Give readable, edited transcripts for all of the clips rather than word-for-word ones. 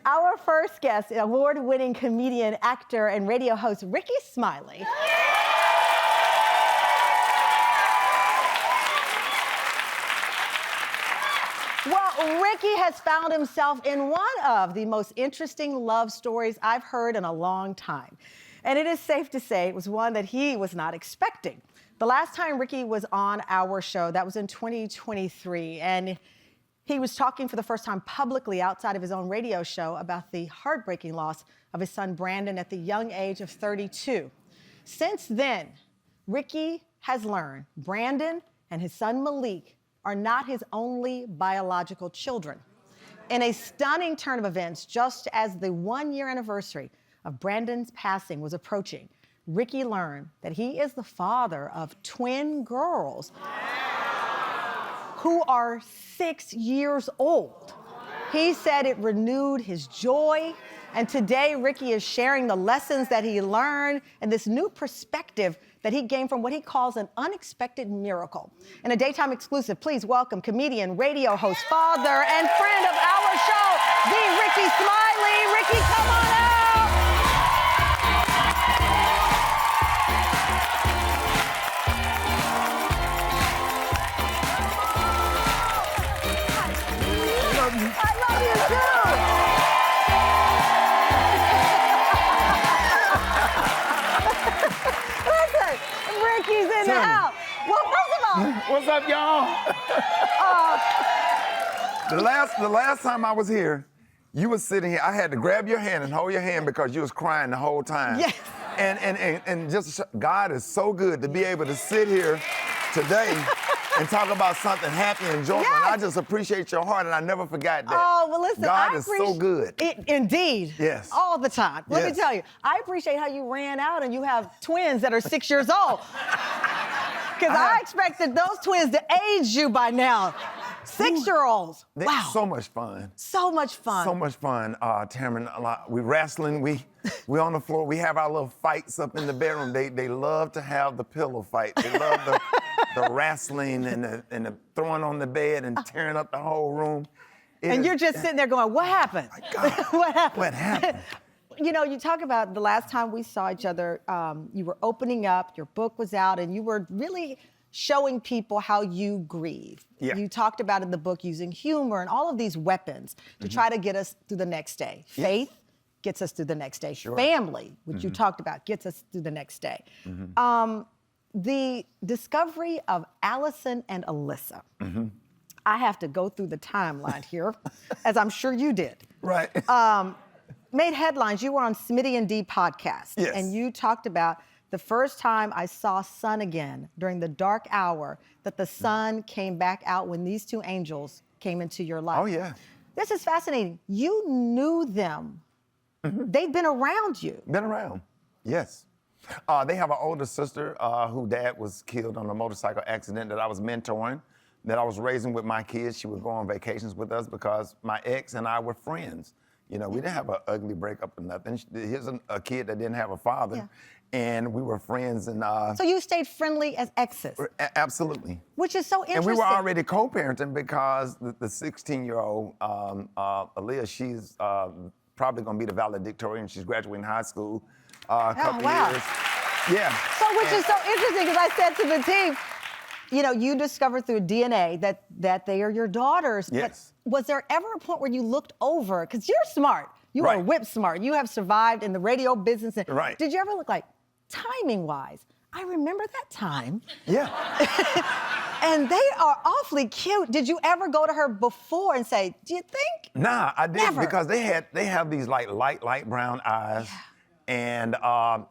Our first guest, award-winning comedian, actor, and radio host, Rickey Smiley. Well, Rickey has found himself in one of the most interesting love stories I've heard in a long time. And it is safe to say it was one that he was not expecting. The last time Rickey was on our show, that was in 2023, and he was talking for the first time publicly outside of his own radio show about the heartbreaking loss of his son Brandon at the young age of 32. Since then, Rickey has learned Brandon and his son Malik are not his only biological children. In a stunning turn of events, just as the one-year anniversary of Brandon's passing was approaching, Rickey learned that he is the father of twin girls who are 6 years old. He said it renewed his joy, and today Rickey is sharing the lessons that he learned and this new perspective that he gained from what he calls an unexpected miracle. In a daytime exclusive, please welcome comedian, radio host, father, and friend of our show, the Rickey Smiley. Rickey, come on out! I love you too. Listen, Rickey's in the house. Well, first of all, what's up, y'all? The last time I was here, you was sitting here. I had to grab your hand and hold your hand because you was crying the whole time. Yes. And just God is so good to be able to sit here today and talk about something happy and joyful. Yes. And I just appreciate your heart, and I never forgot that. Oh, well, listen, God is so good. Indeed. Yes. All the time. Let me Yes. tell you, I appreciate how you ran out and you have twins that are 6 years old. Because I expected those twins to age you by now. 6-year-olds. They're Wow. so much fun. So much fun. So much fun, Tamron. We wrestling. We on the floor. We have our little fights up in the bedroom. They love to have the pillow fight. They love the wrestling and the throwing on the bed and tearing up the whole room. And you're just sitting there going, what happened? My God. What happened? What happened? You know, you talk about the last time we saw each other, you were opening up, your book was out, and you were really showing people how you grieve. Yeah. You talked about in the book using humor and all of these weapons to try to get us through the next day. Yes. Faith gets us through the next day. Sure. Family, which you talked about, gets us through the next day. The discovery of Allison and Alyssa. I have to go through the timeline here, as I'm sure you did. Right. Made headlines. You were on Smitty and D podcast. Yes. And you talked about the first time I saw sun again during the dark hour, that the sun came back out when these two angels came into your life. Oh, yeah. This is fascinating. You knew them. They've been around you. Been around. Yes. They have an older sister whose dad was killed on a motorcycle accident that I was mentoring, that I was raising with my kids. She would go on vacations with us because my ex and I were friends. You know, we didn't have an ugly breakup or nothing. Here's a kid that didn't have a father. Yeah. And we were friends, and So you stayed friendly as exes, absolutely. which is so interesting. And we were already co-parenting because the 16-year-old Aaliyah, she's probably going to be the valedictorian. She's graduating high school a couple years. Yeah. So which is so interesting because I said to the team, you know, you discovered through DNA that they are your daughters. Yes. But was there ever a point where you looked over? Because you're smart. You are Right. whip smart. You have survived in the radio business. And Right. Did you ever look like, timing-wise, I remember that time. Yeah. And they are awfully cute. Did you ever go to her before and say, do you think? Nah, I didn't. Never. Because they have these like light brown eyes. Yeah. And I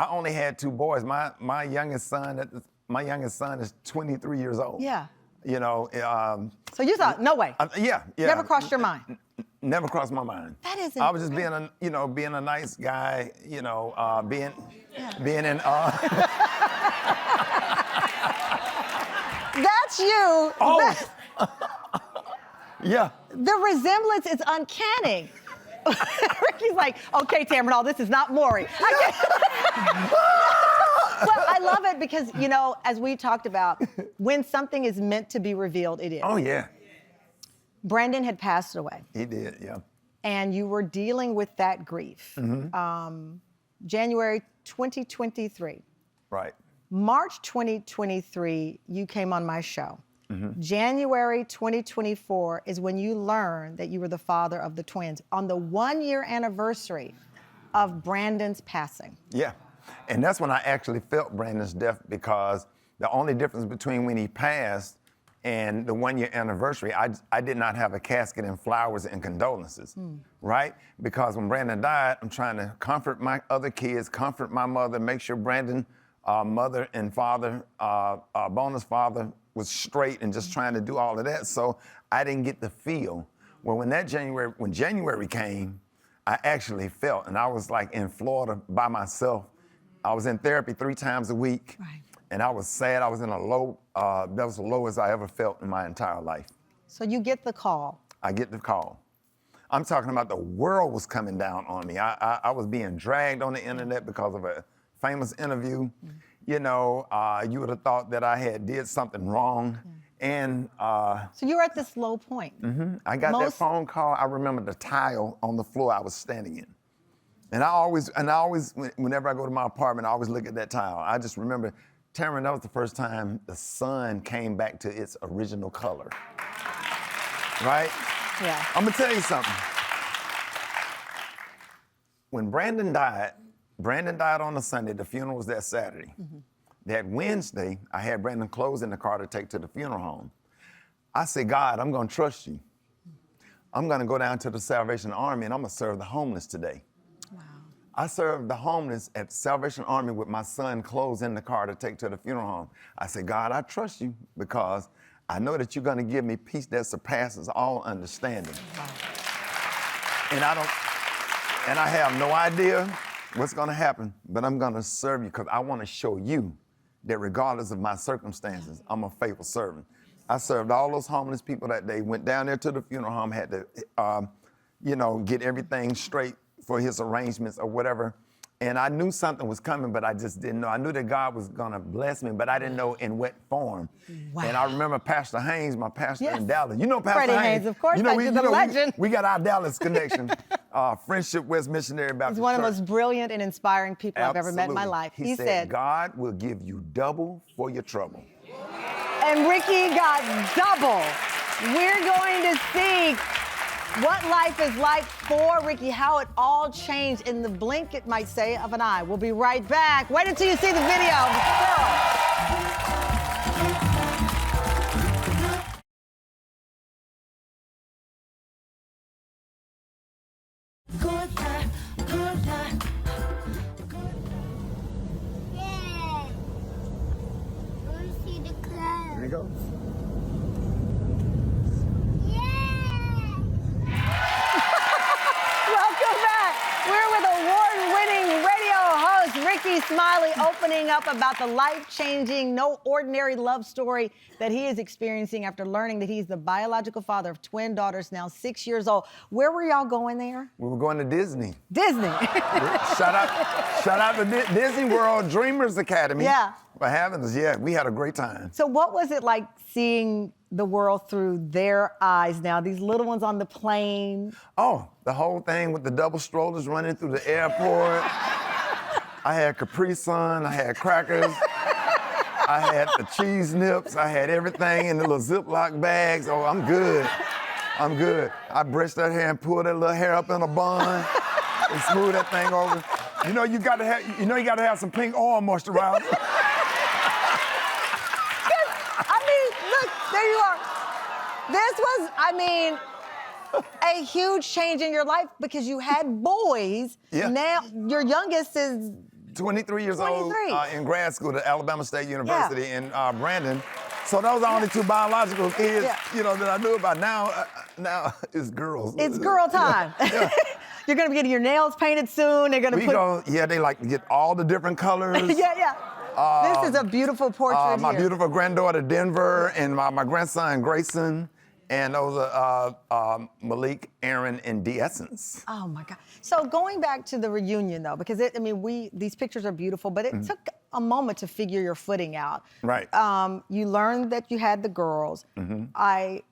only had two boys. My youngest son is 23 years old. Yeah. You know. So you thought, no way. Yeah. Never crossed your mind. Never crossed my mind. That is I was just being a nice guy, being in That's you. Oh. Yeah. The resemblance is uncanny. Ricky's like, okay, Tamron, this is not Maury. Well, I love it because, you know, as we talked about, when something is meant to be revealed, it is. Oh, yeah. Brandon had passed away. He did, yeah. and you were dealing with that grief. January 2023. Right. March 2023, you came on my show. January 2024 is when you learned that you were the father of the twins on the 1-year anniversary of Brandon's passing. Yeah. And that's when I actually felt Brandon's death, because the only difference between when he passed and the 1-year anniversary, I did not have a casket and flowers and condolences, right? Because when Brandon died, I'm trying to comfort my other kids, comfort my mother, make sure Brandon, mother and father, Bona's father, was straight, and just trying to do all of that. So I didn't get the feel. Well, when January came, I actually felt, and I was like in Florida by myself. I was in therapy 3 times a week. Right. And I was sad. I was in a low, that was the lowest I ever felt in my entire life. So you get the call. I get the call. I'm talking about the world was coming down on me. I was being dragged on the internet because of a famous interview. You know, you would have thought that I had did something wrong. And So you were at this low point. I got that phone call. I remember the tile on the floor I was standing in. And I always, whenever I go to my apartment, I always look at that tile. I just remember, Tamron, that was the first time the sun came back to its original color. Right? Yeah. I'm gonna tell you something. When Brandon died on a Sunday, the funeral was that Saturday. That Wednesday, I had Brandon clothes in the car to take to the funeral home. I said, God, I'm gonna trust you. I'm gonna go down to the Salvation Army and I'm gonna serve the homeless today. Wow. I served the homeless at Salvation Army with my son clothes in the car to take to the funeral home. I said, God, I trust you because I know that you're gonna give me peace that surpasses all understanding. Wow. And I have no idea what's gonna happen, but I'm gonna serve you because I wanna show you that regardless of my circumstances, I'm a faithful servant. I served all those homeless people that day, went down there to the funeral home, had to, get everything straight for his arrangements or whatever. And I knew something was coming, but I just didn't know. I knew that God was gonna bless me, but I didn't know in what form. Wow. And I remember Pastor Haynes, my pastor Yes. in Dallas. You know Pastor Freddie Haynes. Haynes, of course, the legend. We got our Dallas connection. Friendship West Missionary Baptist He's one of the Church. most brilliant and inspiring people I've ever met in my Absolutely. life. He said, God will give you double for your trouble. And Rickey got double. We're going to see what life is like for Rickey, how it all changed in the blink, it might say, of an eye. We'll be right back. Wait until you see the video. Yeah. I want to see the clouds. There you go. Yeah. Welcome back. We're with award-winning radio host Rickey Smiley, opening up about the life-changing, no ordinary love story that he is experiencing after learning that he's the biological father of twin daughters, now 6 years old. Where were y'all going there? We were going to Disney. Disney. Shout out to Disney World Dreamers Academy. Yeah. For having us. Yeah, we had a great time. So what was it like seeing the world through their eyes now? These little ones on the plane. Oh, the whole thing with the double strollers running through the airport. I had Capri Sun, I had crackers, I had the cheese nips, I had everything in the little Ziploc bags. Oh, I'm good. I'm good. I brushed that hair and pulled that little hair up in a bun and smoothed that thing over. You got to have some pink oil moisturizer. I mean, look, there you are. This was, a huge change in your life because you had boys. Yeah. Now your youngest is 23 years old 23. in grad school at Alabama State University in Brandon. So those are the only 2 biological kids, that I knew about. Now it's girls. It's girl time. Yeah. You're gonna be getting your nails painted soon. They're gonna they like to get all the different colors. Yeah. This is a beautiful portrait My here. beautiful granddaughter Denver and my grandson Grayson. And those are Malik, Aaron, and DeEssence. Oh my God. So going back to the reunion though, because these pictures are beautiful, but it took a moment to figure your footing out. Right. You learned that you had the girls. I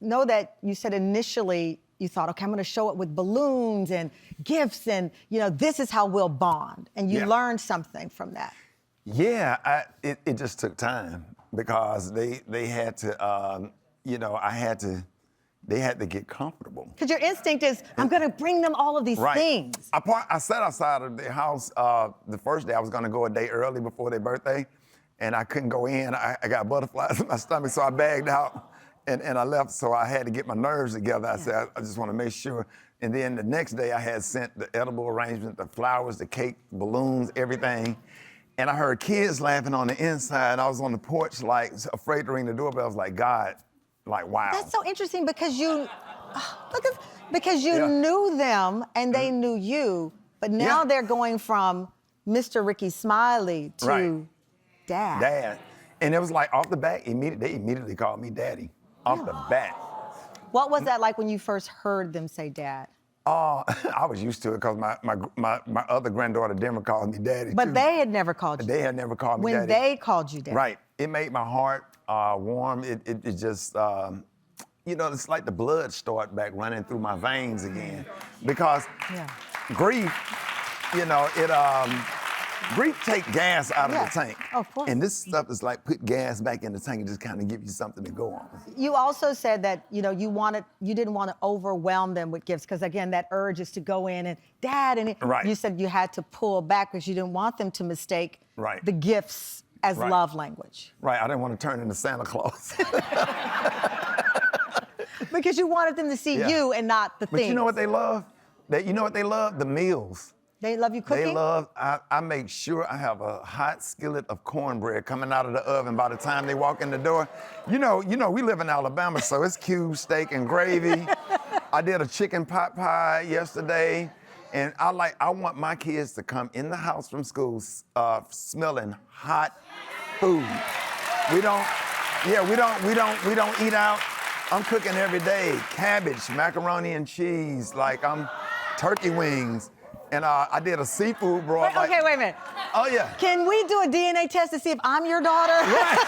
know that you said initially you thought, okay, I'm going to show it with balloons and gifts, and this is how we'll bond. And you learned something from that. Yeah, it just took time because they had to, they had to get comfortable. Because your instinct is, I'm going to bring them all of these things. I sat outside of their house the first day. I was going to go a day early before their birthday, and I couldn't go in. I got butterflies in my stomach, so I bagged out and I left. So I had to get my nerves together. I said, I just want to make sure. And then the next day, I had sent the edible arrangement, the flowers, the cake, balloons, everything. And I heard kids laughing on the inside. I was on the porch, like, afraid to ring the doorbell. I was like, God, like, wow. That's so interesting because you knew them and they knew you, but now they're going from Mr. Rickey Smiley to Dad. Dad. And it was like off the bat, they immediately called me Daddy, off the bat. What was that like when you first heard them say Dad? I was used to it because my other granddaughter, Denver, called me Daddy, But too. they had never called you. They had never called me When Daddy. they called you Daddy. Right. It made my heart warm. It just, it's like the blood start back running through my veins again. Because grief, grief take gas out of the tank. Of course. And this stuff is like put gas back in the tank and just kind of give you something to go on. You also said that, you didn't want to overwhelm them with gifts because, again, that urge is to go in and Dad, and you said you had to pull back because you didn't want them to mistake the gifts as love language. Right, I didn't want to turn into Santa Claus. Because you wanted them to see you and not the things. But you know what they love? The meals. They love you cooking? They love, I make sure I have a hot skillet of cornbread coming out of the oven by the time they walk in the door. We live in Alabama, so it's cube steak and gravy. I did a chicken pot pie yesterday, and I want my kids to come in the house from school smelling hot food. We don't eat out. I'm cooking every day, cabbage, macaroni and cheese, turkey wings. And I did a seafood broth. Okay, wait a minute. Oh, yeah. Can we do a DNA test to see if I'm your daughter? Right.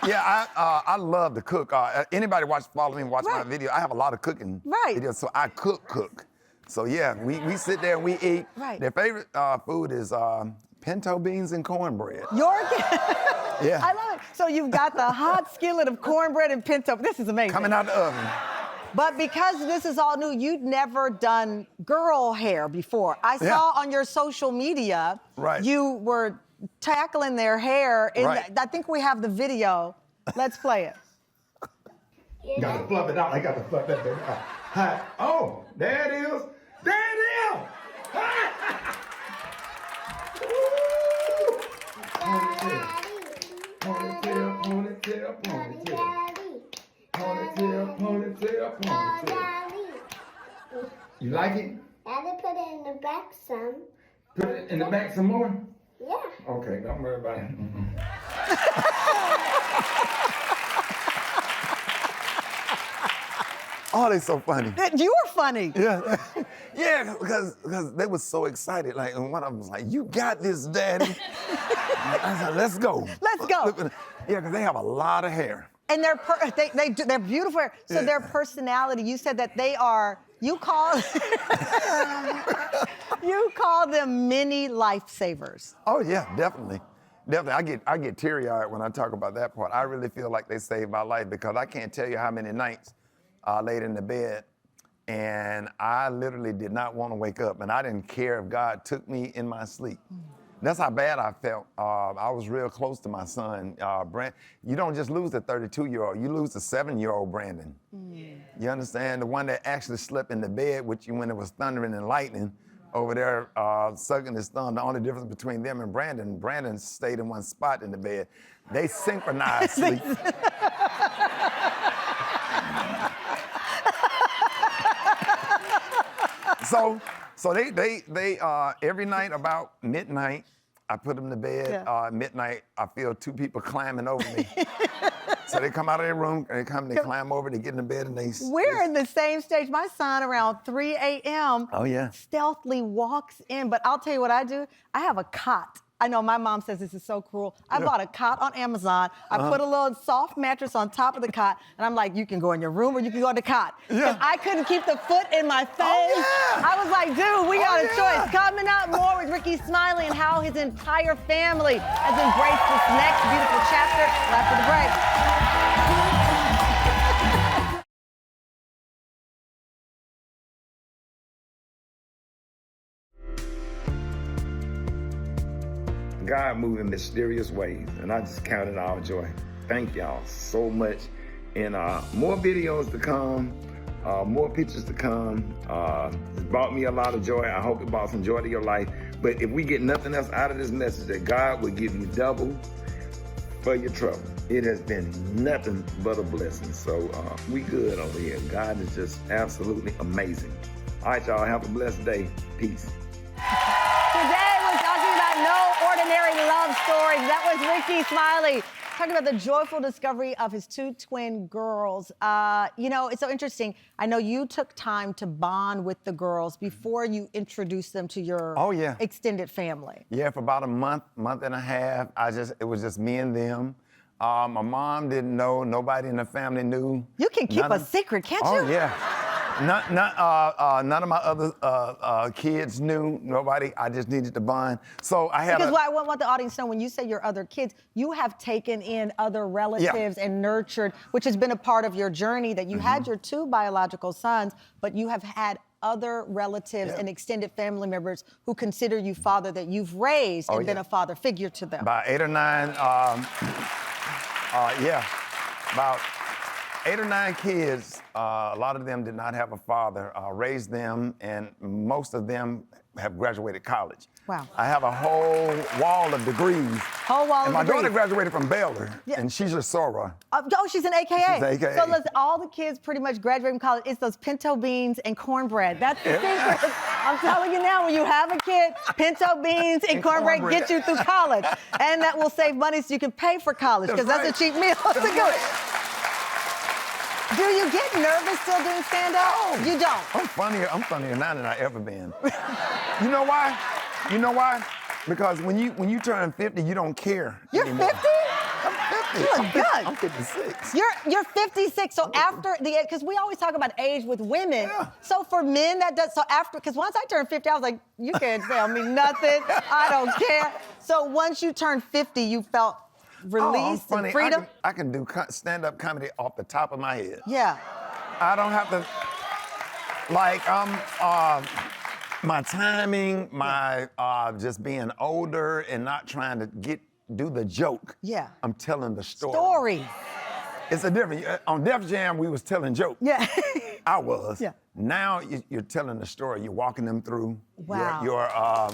Yeah, I love to cook. Anybody follow me and watch my video, I have a lot of cooking videos, so I cook. So yeah, we sit there and we eat. Right. Their favorite food is pinto beans and cornbread. Yeah. I love it. So you've got the hot skillet of cornbread and pinto. This is amazing. Coming out the oven. But because this is all new, you'd never done girl hair before. I saw on your social media, you were tackling their hair. I think we have the video. Let's play it. You gotta fluff it out. I gotta fluff that baby out. Hi. Oh, there it is. There it is. Ponytail, ponytail, ponytail. Ponytail, ponytail, ponytail. You like it? Daddy, put it in the back some. Put it in the back some more? Yeah. Okay, don't worry about it. Oh, they're so funny. You were funny. Yeah. Yeah, because they were so excited. And one of them was like, "You got this, Daddy." I said, "Let's go." Let's go. Yeah, because they have a lot of hair. And they're beautiful hair. So their personality, you said that they are, you call them mini lifesavers. Oh yeah, definitely. I get teary-eyed when I talk about that part. I really feel like they saved my life because I can't tell you how many nights I laid in the bed and I literally did not want to wake up, and I didn't care if God took me in my sleep. That's how bad I felt. I was real close to my son, Brand. You don't just lose the 32-year-old, you lose the 7-year-old Brandon. You understand? The one that actually slept in the bed with you when it was thundering and lightning over there sucking his thumb. The only difference between them and Brandon stayed in one spot in the bed. They synchronized sleep. So they every night about midnight, I put them to bed. Midnight, I feel two people climbing over me. So they come out of their room, and they climb over, they get in the bed, and We're in the same stage. My son, around 3 a.m., oh, yeah, stealthily walks in. But I'll tell you what I do. I have a cot. I know my mom says this is so cruel. I bought a cot on Amazon. I put a little soft mattress on top of the cot, and I'm like, you can go in your room or you can go in the cot. Because I couldn't keep the foot in my face. I was like, dude, we got a choice. Coming up more with Rickey Smiley and how his entire family has embraced this next beautiful chapter. After the break. God moved in mysterious ways, and I just count it all joy. Thank y'all so much. And more videos to come, more pictures to come. It brought me a lot of joy. I hope it brought some joy to your life. But if we get nothing else out of this message, that God will give you double for your trouble. It has been nothing but a blessing. So we good over here. God is just absolutely amazing. All right, y'all, have a blessed day. Peace. Today we're talking about no ordinary love stories. That was Rickey Smiley talking about the joyful discovery of his two twin girls. You know, it's so interesting. I know you took time to bond with the girls before you introduced them to your extended family. Yeah, for about a month and a half. It was just me and them. My mom didn't know. Nobody in the family knew. You can keep a secret, can't you? Oh yeah. None of my other kids knew. Nobody. I just needed to bond. So I had. Because what I want the audience to know, when you say your other kids, you have taken in other relatives and nurtured, which has been a part of your journey. That you had your two biological sons, but you have had other relatives and extended family members who consider you father, that you've raised and been a father figure to them. About 8 or 9. About 8 or 9 kids. A lot of them did not have a father. Raised them, and most of them have graduated college. Wow. I have a whole wall of degrees. Whole wall and of degrees. my daughter graduated from Baylor, and she's a Sora. Oh, she's an AKA. She's an AKA. So listen, all the kids pretty much graduate from college. It's those pinto beans and cornbread. That's the secret. I'm telling you now, when you have a kid, pinto beans and cornbread get you through college. And that will save money so you can pay for college, because that's a cheap meal. That's good. Do you get nervous still doing stand-up? Oh, you don't. I'm funnier now than I ever been. You know why? You know why? Because when you turn 50, you don't care anymore. 50? I'm 50. You look good. I'm 56. You're 56, so after because we always talk about age with women. Yeah. So for men, because once I turned 50, I was like, you can't tell me nothing. I don't care. So once you turned 50, you felt released and freedom? I can do stand-up comedy off the top of my head. Yeah. I don't have to, my timing, my just being older and not trying to do the joke. Yeah. I'm telling the story. It's a different, on Def Jam, we was telling jokes. Yeah. I was. Yeah. Now you're telling the story. You're walking them through Wow. your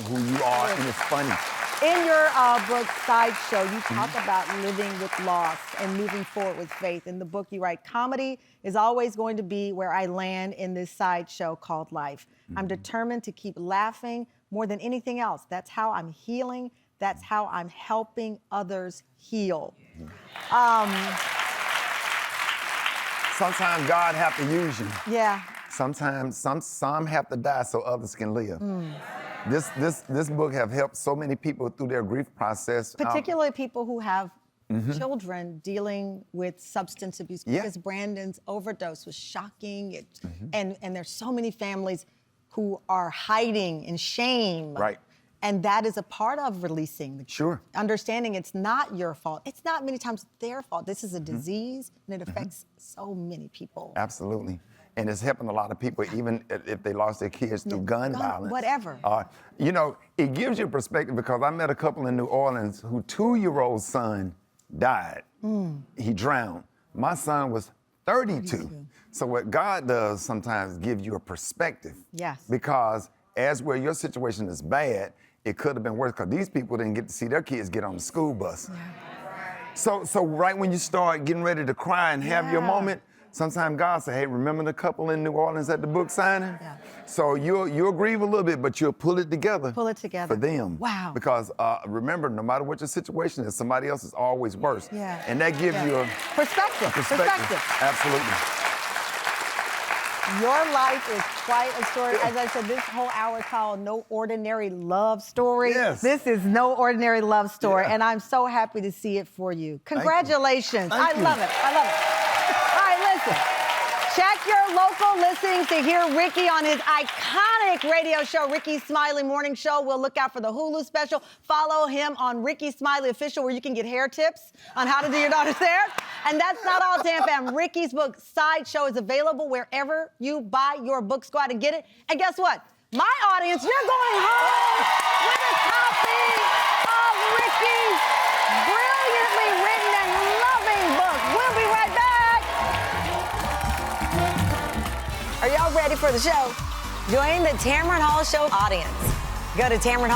who you are, and it's funny. In your book, Sideshow, you talk about living with loss and moving forward with faith. In the book, you write, comedy is always going to be where I land in this sideshow called life. I'm determined to keep laughing more than anything else. That's how I'm healing. That's how I'm helping others heal. Sometimes God have to use you. Yeah. Sometimes some have to die so others can live. This book have helped so many people through their grief process. Particularly people who have children dealing with substance abuse. Because Brandon's overdose was shocking. And there's so many families who are hiding in shame. Right. And that is a part of releasing. Sure. Understanding it's not your fault. It's not many times their fault. This is a disease, and it affects so many people. Absolutely. And it's helping a lot of people, even if they lost their kids through gun violence. Whatever. You know, it gives you perspective, because I met a couple in New Orleans whose 2-year-old son died. He drowned. My son was 32. So what God does sometimes give you a perspective. Yes. Because as where your situation is bad, it could have been worse, because these people didn't get to see their kids get on the school bus. So right when you start getting ready to cry and have your moment, sometimes God say, hey, remember the couple in New Orleans at the book signing? So you'll grieve a little bit, but you'll pull it together. Pull it together. For them. Wow. Because remember, no matter what your situation is, somebody else is always worse. Yeah. And that gives you a perspective. Absolutely. Your life is quite a story. As I said, this whole hour is called No Ordinary Love Story. Yes. This is no ordinary love story, Yeah. and I'm so happy to see it for you. Congratulations. Thank you. I love it. I love it. All right, listen. Check your local listings to hear Rickey on his iconic radio show, Rickey Smiley Morning Show. We'll look out for the Hulu special. Follow him on Rickey Smiley Official, where you can get hair tips on how to do your daughter's hair. And that's not all, Tam Fam. Rickey's book, Sideshow, is available wherever you buy your books. Go out and get it. And guess what? My audience, you're going home with a copy of Rickey's brilliantly written and loving book. We'll be right back. Are y'all ready for the show? Join the Tamron Hall Show audience. Go to Tamron Hall.